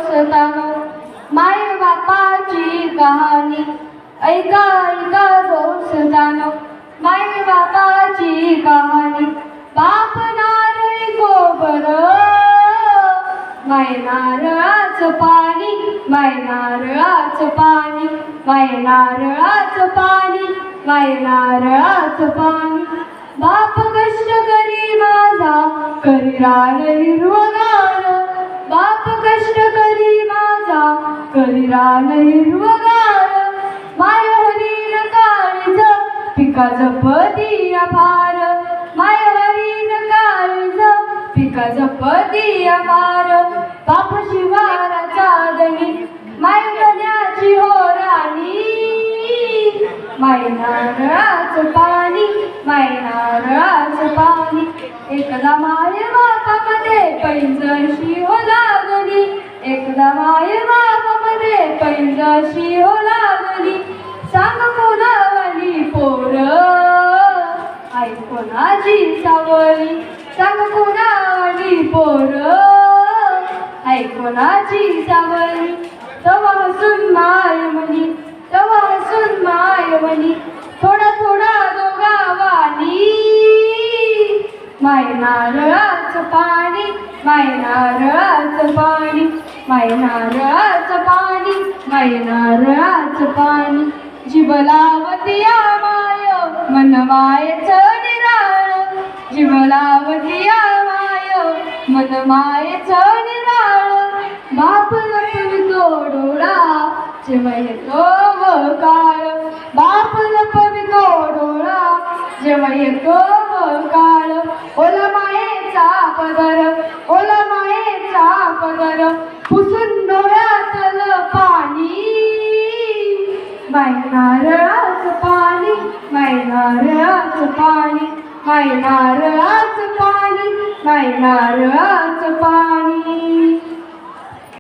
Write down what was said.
दोस्तानो, माय बापाची कहाणी ऐका ऐका दोस्तानो, माय बापाची कहाणी. बाप नारळी गोबर, माय नारळाचं पाणी, माय नारळाचं पाणी, माय नारळाचं पाणी, माय नारळाचं पाणी. बाप कष्ट करी माझा, करी रान हिरवगार. बाप कष्ट करी माझा, करी रान हिरवगार. माय हरीण काळीज, पिका जपती अभार. माय हरीण काळीज, पिका जपती अभार. बाप शिवाराचा धनी, माय गण्याची हो राणी. माय नारळाचं पाणी, माय नारळाचं पाणी. एकदा माय बापामध्ये पैंजशी हो लागली, एकदा माय बापामध्ये पैंजशी हो लागली. सांग कोणावाली पोर, आई कोणाची सावळी. सांग कोणावाली पोर, आई कोणाची सावळी. तवा हसून माय म्हणी, तवा हसून माय म्हणी, थोडा थोडा दोघावानी. माय नारळाचं पाणी, माय नारळाचं पाणी, माय नारळाचं पाणी, माय नारळाचं पाणी. जीव लावतिया माय, मन मायेचं निराळ. जीव लावतिया माय, मन मायेचं निराळ. बाप लपवितो डोळा, जेव्हा येतो व काळ. बाप लपवितो डोळा, जेव्हा येतो व काळ. ओला मायेचा पदर, ओला मायेचा पदर, पुसून डोळ्यातलं पाणी. माय नारळाचं पाणी, माय नारळाचं पाणी, माय नारळाचं पाणी, माय नारळाचं पाणी.